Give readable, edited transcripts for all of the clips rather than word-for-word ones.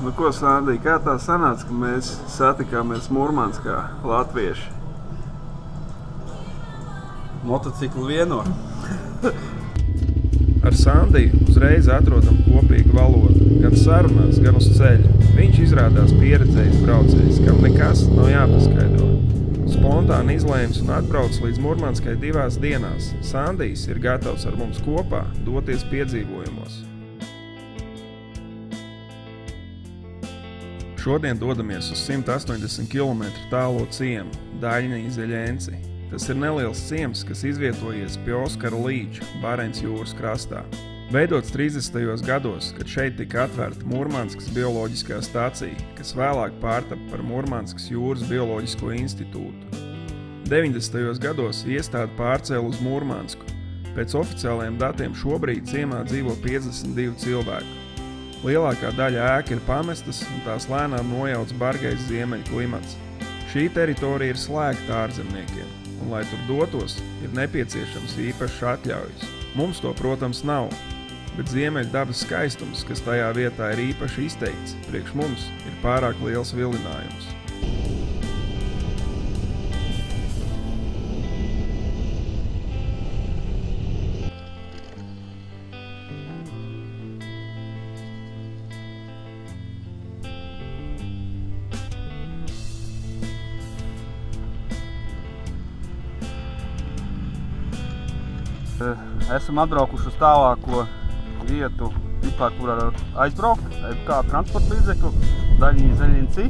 Nu ko, Sandī, kā tā sanāca, ka mēs satikāmies Murmanskā, latvieši? Motociklu vieno. Ar Sandiju uzreiz atrodam kopīgu valodu, gan sarunās, gan uz ceļa. Viņš izrādās pieredzējis braucējs, kam nekas nav jāpaskaidro. Spontāni izlēms un atbrauc līdz Murmanskai 2 dienās. Sandijs ir gatavs ar mums kopā doties piedzīvojumos. Šodien dodamies uz 180 km tālo ciemu, Daļņī Zeļenci. Tas ir neliels ciems, kas izvietojies pie Oskara līča, Bareņas jūras krastā. Veidots 30. gados, kad šeit tika atvērta Murmanskas bioloģiskā stacija, kas vēlāk pārtapa par Murmanskas jūras bioloģisko institūtu. 90. gados iestāde pārcēla uz Murmansku. Pēc oficiālajiem datiem šobrīd ciemā dzīvo 52 cilvēku. Lielākā daļa ēka ir pamestas un tās lēnām nojauc bargais ziemeļu klimats. Šī teritorija ir slēgta ārzemniekiem, un, lai tur dotos, ir nepieciešams īpašs atļaujas. Mums to, protams, nav, bet ziemeļu dabas skaistums, kas tajā vietā ir īpaši izteikts, priekš mums ir pārāk liels vilinājums. Esam atbraukuši uz tālāko vietu, vispār, kur var aizbraukt, kā transporta līdzekļu, Daļņī Zeļenci.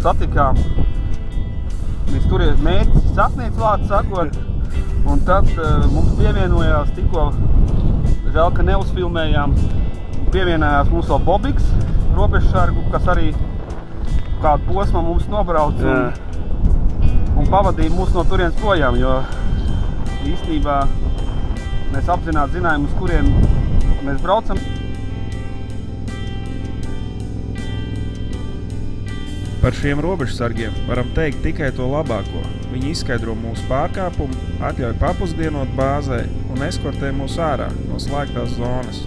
Satikām līdz turies mērķis sasniegts, vārds sakot, un tad mums pievienojās tikko, žēl, ka neuzfilmējām, pievienojās mums vēl Bobiks, robežsargu, kas arī kādu posmu mums nobrauc un pavadīja mūs no turienes projām, jo īstenībā mēs apzināti zinājām, uz kurien mēs braucam. Par šiem robežsargiem varam teikt tikai to labāko. Viņi izskaidro mūsu pārkāpumu, atļauj papusdienot bāzē un eskortē mūs ārā no slēgtās zonas.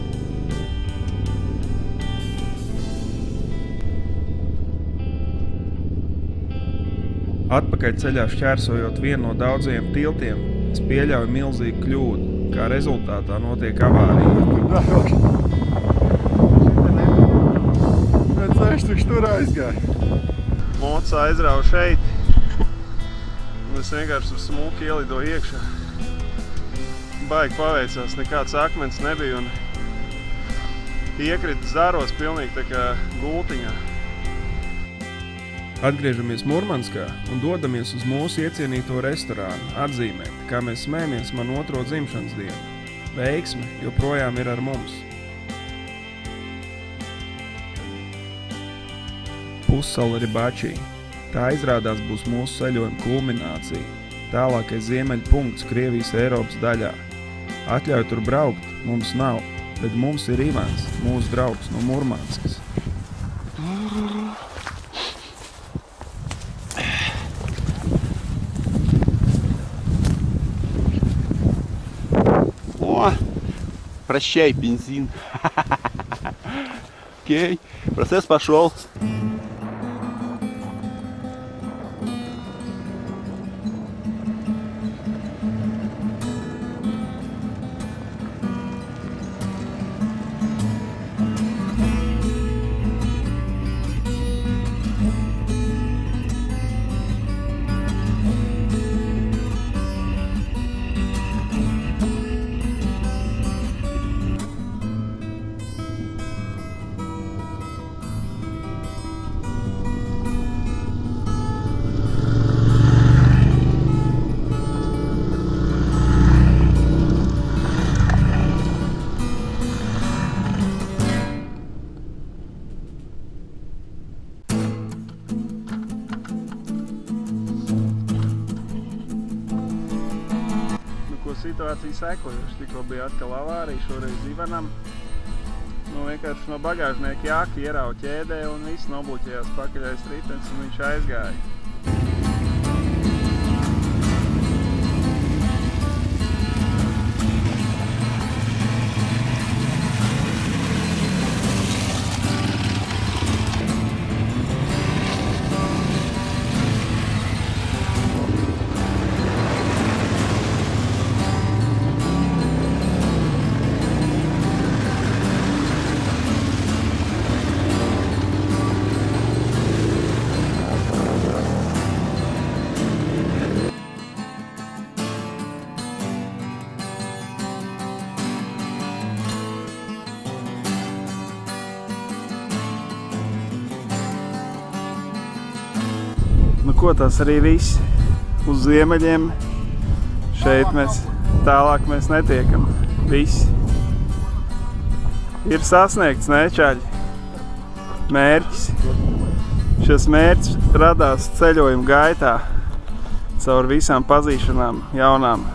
Atpakaļ ceļā šķērsojot vienu no daudzajiem tiltiem, es pieļauju milzīgu kļūdu, kā rezultātā notiek avārija. Bet viņš tur aizgāja. Mots aizrāva šeit, un es vienkārši ar smuku ielidoju iekšā. Baigi paveicās, nekāds akmens nebija, un iekrita zaros pilnīgi tā kā gultiņā. Atgriežamies Murmanskā un dodamies uz mūsu iecienīto restorānu atzīmēt, kā mēs smējamies man 2. dzimšanas dienu. Veiksme joprojām ir ar mums. Pussala Ribačī. Tā izrādās būs mūsu ceļojuma kulminācija. Tālākais ziemeļu punkts Krievijas Eiropas daļā. Atļauju tur braukt mums nav, bet mums ir Ivans, mūsu draugs no Murmanskas. Прощай, бензин. Окей, процесс пошел. Situācija sekojuši. Tikko bija atkal avārija, šoreiz Ivanam. Vienkārši no bagāžnieka jāka ierauj ķēdē un viss nobloķējās pakaļais ritenis un viņš aizgāja. ko, tas arī viss. Uz ziemeļiem. Šeit mēs tālāk mēs netiekam. Viss. Ir sasniegts, ne, čaļi? Mērķis. Šis mērķis radās ceļojuma gaitā caur visām pazīšanām jaunām.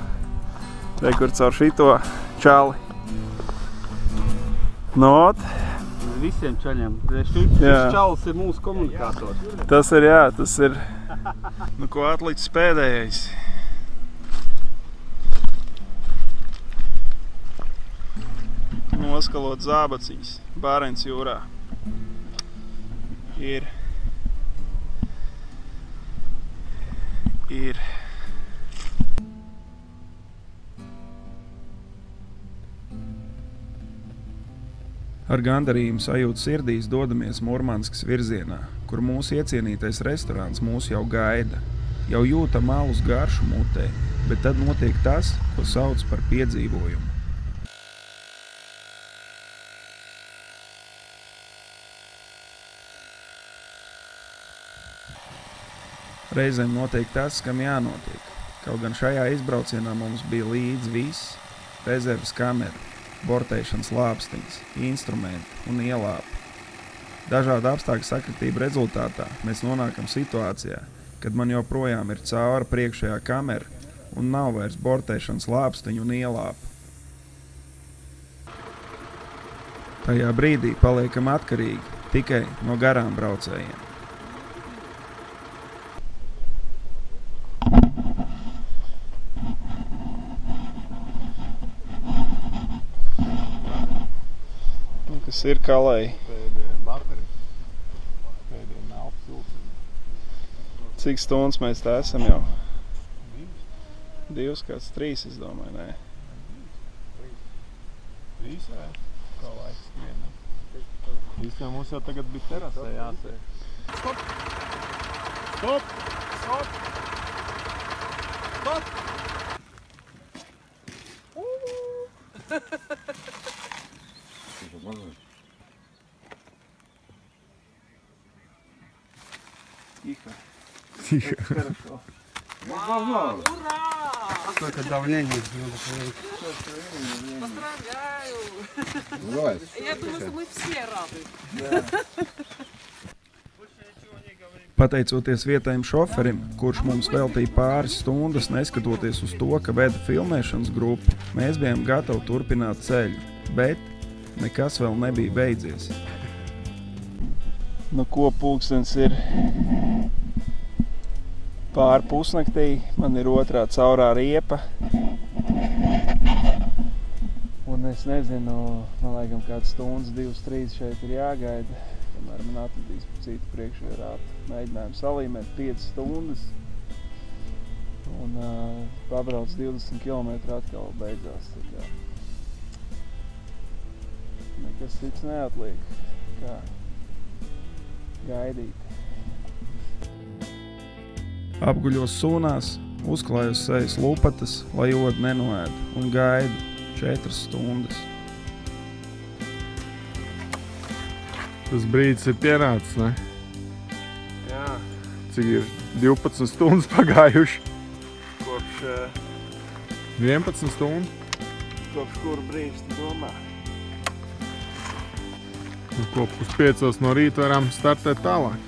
Rekur caur šito čali. Not. Visiem čaļiem. Šis čalis ir mūsu komunikators. Tas ir, jā, tas ir. Nu, ko atlicis pēdējais? Noskalot zābaciņas Bārens jūrā. Ir. Ar gandarījumu sajūtu sirdīs dodamies Murmanskas virzienā, kur mūsu iecienītais restorāns mūs jau gaida. Jau jūtam alus garšu mutē, bet tad notiek tas, ko sauc par piedzīvojumu. Reizēm notiek tas, kam jānotiek. Kaut gan šajā izbraucienā mums bija līdz viss – rezerves kamera, bortēšanas lāpstiņas, instrumenti un ielāpi. Dažādu apstākļu sakritību rezultātā mēs nonākam situācijā, kad man joprojām ir caura priekšējā kamera un nav vairs bortēšanas lāpstiņu un ielāpu. Tajā brīdī paliekam atkarīgi tikai no garām braucējiem. Kas ir kalēji? Pēdējie bakari. Pēdējie melpu silti. Cik stundas mēs tā esam jau? 2, kāds 3, es domāju, nē. 3, vai? Kā laiks vienam. Īstenībā mums jau tagad bija terasē jāsēj. Stop! Stop! Stop! Stop! Тихо. Ура! Сколько давления надо положить. Поздравляю! Давай. Я думаю, что мы все рады. Pateicoties vietējiem šoferim, kurš mums veltīja pāris stundas, neskatoties uz to, ka veda filmēšanas grupu, mēs bijām gatavi turpināt ceļu, bet nekas vēl nebija beidzies. Nu ko, pulkstens ir pār pusnaktī, man ir otrā caurā riepa. Un es nezinu, man laikam kāds stundas, 2, 3 šeit ir jāgaida. Tomēr man atradīs pa citu priekšējo rātu. Mēģinājumu salīmēt 5 stundas. Un pabrauc 20 km atkal beidzās. Tā kā nekas cits neatliek. Kā gaidīt. Apguļos sūnās, uzklājos sejas lupatas, lai odu nenoēd, un gaidu 4 stundas. Tas brīdis ir pienācis, ne? Jā, Cik ir 12 stundas pagājuši? kopš 11 stundas? kuru brīdis tu domā? Ko pus 5 no rīta varam startēt tālāk.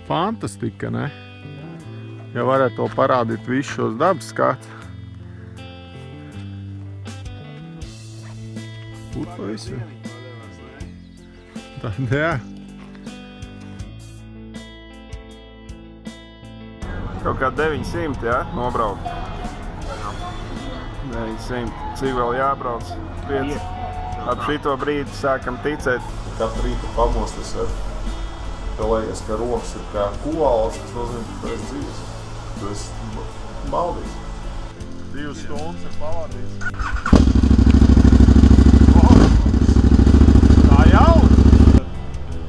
Fantastika, ne? Ja varētu to parādīt visu šos dabas skats. Puto visu. Tad, jā. Kaut kā 900, jā? Nobraukt. 900. Cik vēl jābrauc? 5. Ap šito brīdi sākam ticēt. Katru rītu pamostas ar liekas, ka rokas ir kā koalas, tas nozīmē, ka tu esi dzīves. Tu esi baudījis. 2 stundas ir pavadījis. Tā jau!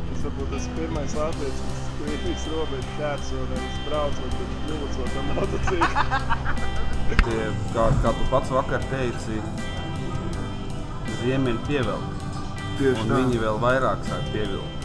Tas varbūt tas pirmais latvietis, kas visu robežu šķērso, nevis braucot, bet kļūcot ar motociklu. Kā tu pats vakar teici, ziemeļi pievelk. Tieši un tā. viņi vēl vairāk sāk pievilkt.